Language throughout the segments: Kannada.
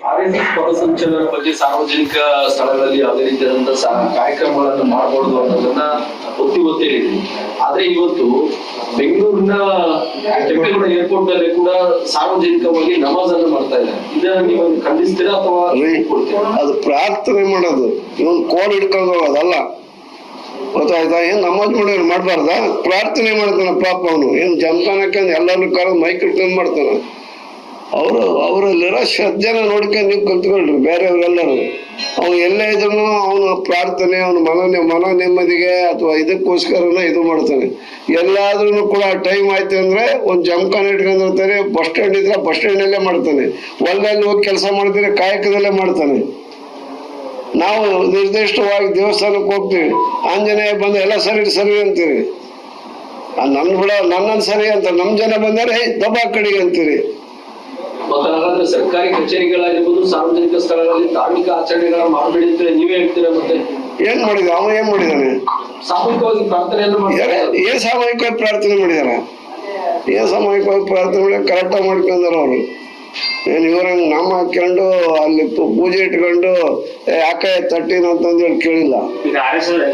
ಆರ್ಎಸ್ಎಸ್ ಪಥಸಂಚಲನ ಬಗ್ಗೆ ಸಾರ್ವಜನಿಕ ಸ್ಥಳಗಳಲ್ಲಿ ಯಾವುದೇ ರೀತಿಯಾದಂತಹ ಕಾರ್ಯಕ್ರಮಗಳನ್ನು ಮಾಡಬಹುದು ಅನ್ನೋದನ್ನ ಒತ್ತಿ ಹೇಳಿದ್ವಿ. ಆದ್ರೆ ಇವತ್ತು ಬೆಂಗಳೂರಿನ ಕೆಂಪೇಗೌಡ ಏರ್ಪೋರ್ಟ್ ನಲ್ಲಿ ಕೂಡ ಸಾರ್ವಜನಿಕವಾಗಿ ನಮಾಜ್ ಅನ್ನು ಮಾಡ್ತಾ ಇದ್ದಾರೆ. ಇದನ್ನ ನೀವು ಖಂಡಿಸ್ತೀರಾ ಅಥವಾ ಅದು ಪ್ರಾರ್ಥನೆ ಮಾಡೋದು, ಇವನ್ ಕೋಡ್ ಹಿಡ್ಕೊಂಡು ಹೋಗೋದಲ್ಲ, ಗೊತ್ತಾಯ್ತಾ? ಏನ್ ನಮಾಜ್ ಮಾಡೋರು ಮಾಡ್ಬಾರ್ದ? ಪ್ರಾರ್ಥನೆ ಮಾಡ್ತಾನ ಪಾಪ ಅವನು. ಏನ್ ಜಮಖಾನಕ್ಕೆ ಎಲ್ಲರೂ ಕರೆದು ಮೈಕ್ ಹಿಡ್ಕೊಂಡ್ ಮಾಡ್ತಾನ. ಅವರಲ್ಲಿರೋ ಶ್ರದ್ಧೆನ ನೋಡ್ಕೊಂಡು ನೀವು ಕಲ್ತ್ಕೊಳ್ರಿ ಬೇರೆಯವ್ರೆಲ್ಲರೂ. ಅವ್ನು ಎಲ್ಲೇ ಇದ್ರು ಅವನು ಪ್ರಾರ್ಥನೆ, ಅವನು ಮನ ನೆಮ್ಮದಿಗೆ ಅಥವಾ ಇದಕ್ಕೋಸ್ಕರನ ಇದು ಮಾಡ್ತಾನೆ. ಎಲ್ಲಾದ್ರೂ ಕೂಡ ಟೈಮ್ ಆಯ್ತು ಅಂದ್ರೆ ಒಂದ್ ಜಮಖಾನ ಇಟ್ಕೊಂಡಿರ್ತಾನೆ. ಬಸ್ ಸ್ಟ್ಯಾಂಡ್ ಇದ್ರೆ ಬಸ್ ಸ್ಟ್ಯಾಂಡ್ ಅಲ್ಲೇ ಮಾಡ್ತಾನೆ. ಹೊಲದಲ್ಲಿ ಹೋಗಿ ಕೆಲಸ ಮಾಡಿದ್ರೆ ಕಾಯಕದಲ್ಲೇ ಮಾಡ್ತಾನೆ. ನಾವು ನಿರ್ದಿಷ್ಟವಾಗಿ ದೇವಸ್ಥಾನಕ್ಕೆ ಹೋಗ್ತೀವಿ, ಆಂಜನೇಯ ಬಂದ ಎಲ್ಲ ಸರಿ ಅಂತೀರಿ. ನನ್ನನ್ ಸರಿ ಅಂತ ನಮ್ ಜನ ಬಂದರೆ ದಬ್ಬಾ ಕಡೆಗೆ ಅಂತೀರಿ. ಹಾಗಾದ್ರೆ ಸರ್ಕಾರಿ ಕಚೇರಿಗಳಾಗಿರ್ಬೋದು, ಸಾರ್ವಜನಿಕ ಸ್ಥಳಗಳಲ್ಲಿ ಧಾರ್ಮಿಕ ಆಚರಣೆಗಳನ್ನ ಮಾಡಬೇಡಿ ಅಂತ ನೀವೇ ಹೇಳ್ತೀರಾ? ಮತ್ತೆ ಏನ್ ಮಾಡಿದ ಅವನು? ಏನ್ ಮಾಡಿದಾನೆ? ಸಾಮೂಹಿಕವಾಗಿ ಪ್ರಾರ್ಥನೆಯನ್ನು ಏನ್ ಸಾಮೂಹಿಕವಾಗಿ ಪ್ರಾರ್ಥನೆ ಮಾಡಿದಾರ? ಏನ್ ಸಾಮೂಹಿಕವಾಗಿ ಪ್ರಾರ್ಥನೆ ಮಾಡಿ ಕರೆಕ್ಟಾಗಿ ಮಾಡ್ಕೊಂಡಾರ ಅವ್ರು. ಏನ್ ಇವ್ರಂಗ್ ನಾಮ ಹಾಕೊಂಡು ಅಲ್ಲಿ ಪೂಜೆ ಇಟ್ಕೊಂಡು ಯಾಕೆ ತಟ್ಟಿನ ಅಂತಂದೇಳಿ ಕೇಳಿಲ್ಲ. ಈಗ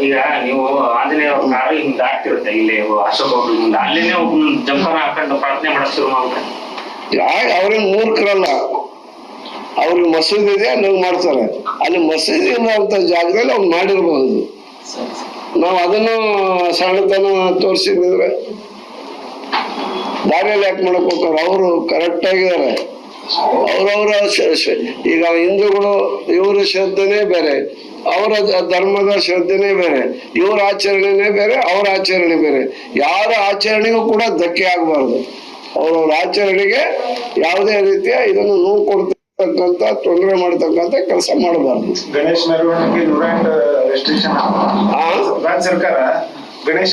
ಈಗ ನೀವು ಆಂಜನೇಯ ಕಾರು ಹಿಂಗ್ ದಾಟ್ತಿರುತ್ತೆ, ಇಲ್ಲಿ ಅಶೋಕ್ ಹೋಗ್ಲಿ ಮುಂದೆ ಅಲ್ಲೇನೆ ಜಂಪನ ಹಾಕೊಂಡು ಪ್ರಾರ್ಥನೆ ಮಾಡಕ್ ಶುರು ಮಾಡ್ತಾರೆ. ಅವ್ರೇನ್ ಮೂರ್ಖರಲ್ಲ, ಅವ್ರಿಗೆ ಮಸೀದಿ ಇದೆ, ಅಲ್ಲಿ ಮಾಡ್ತಾರೆ. ಅಲ್ಲಿ ಮಸೀದಿ ಇಲ್ಲ ಅಂತ ಜಾಗದಲ್ಲಿ ಅವ್ರು ಮಾಡಿರ್ಬಹುದು. ನಾವ್ ಅದನ್ನು ಸಣ್ಣತನ ತೋರಿಸಿದ್ರೆ ದಾರಿಯಲ್ಲಿ ಯಾಕೆ ಮಾಡಕ್ ಹೋಗ್ತಾರೆ? ಅವರು ಕರೆಕ್ಟ್ ಆಗಿದ್ದಾರೆ. ಅವ್ರವ್ರ ಈಗ ಹಿಂದೂಗಳು ಇವ್ರ ಶ್ರದ್ಧೆನೇ ಬೇರೆ, ಅವರ ಧರ್ಮದ ಶ್ರದ್ಧೆನೇ ಬೇರೆ, ಇವ್ರ ಆಚರಣೆನೇ ಬೇರೆ, ಅವ್ರ ಆಚರಣೆ ಬೇರೆ. ಯಾರ ಆಚರಣೆಗೂ ಕೂಡ ಧಕ್ಕೆ ಆಗ್ಬಾರ್ದು. ಅವ್ರವ್ರ ಆಚರಣೆಗೆ ಯಾವುದೇ ರೀತಿಯ ಇದನ್ನು ನೋವು ಕೊಡ್ತಕ್ಕಂತ, ತೊಂದರೆ ಮಾಡ್ತಕ್ಕಂತ ಕೆಲಸ ಮಾಡಬಾರ್ದು. ಗಣೇಶ್ ಮೆರವಣಿಗೆ ರೆಸ್ಟ್ರಿಕ್ಷನ್ ರಾಜ್ಯ ಸರ್ಕಾರ ಗಣೇಶ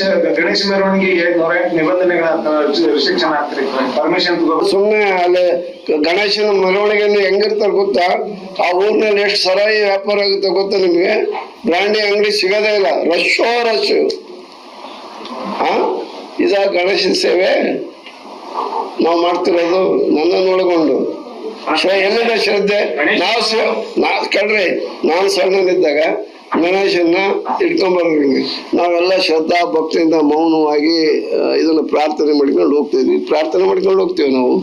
ಮೆರವಣಿಗೆಗೆ 108 ನಿಬಂಧನೆಗಳನ್ನ ರಿಸ್ಟ್ರಿಕ್ಷನ್ ಆಗ್ತದೆ. ಪರ್ಮಿಷನ್ ಸುಮ್ಮನೆ ಅಲ್ಲಿ ಗಣೇಶನ ಮೆರವಣಿಗೆಯನ್ನು ಹೆಂಗಿರ್ತಾರೆ ಗೊತ್ತಾ? ಆ ಊರಿನಲ್ಲಿ ಎಷ್ಟು ಸರಾಯಿ ವ್ಯಾಪಾರ ಆಗುತ್ತೆ ಗೊತ್ತಾ ನಿಮ್ಗೆ? ಬ್ರಾಂಡಿ ಅಂಗಡಿ ಸಿಗೋದೇ ಇಲ್ಲ, ರಶ್. ಇದ ಗಣೇಶನ ಸೇವೆ ನಾವು ಮಾಡ್ತಿರೋದು. ನನ್ನನ್ನು ಒಳಗೊಂಡು ಎಲ್ಲಿದೆ ಶ್ರದ್ಧೆ? ಕೇಳ್ರಿ, ನಾನು ಸಣ್ಣನಿದ್ದಾಗ ಗಣೇಶನ್ನ ಇಟ್ಕೊಂಡ್ಬರ್ತೀವಿ. ನಾವೆಲ್ಲ ಶ್ರದ್ಧಾ ಭಕ್ತಿಯಿಂದ ಮೌನವಾಗಿ ಇದನ್ನ ಪ್ರಾರ್ಥನೆ ಮಾಡ್ಕೊಂಡು ಹೋಗ್ತಿದ್ವಿ. ಪ್ರಾರ್ಥನೆ ಮಾಡ್ಕೊಂಡು ಹೋಗ್ತೀವಿ ನಾವು.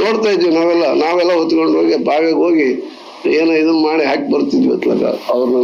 ನೋಡ್ತಾ ಇದ್ವಿ ನಾವೆಲ್ಲ ಹೊತ್ಕೊಂಡು ಹೋಗಿ ಬಾವಿಗೆ ಹೋಗಿ ಏನೋ ಇದನ್ನ ಮಾಡಿ ಹಾಕಿ ಬರ್ತಿದ್ವಿ ಅತ್ಲಾಗ ಅವ್ರನ್ನ.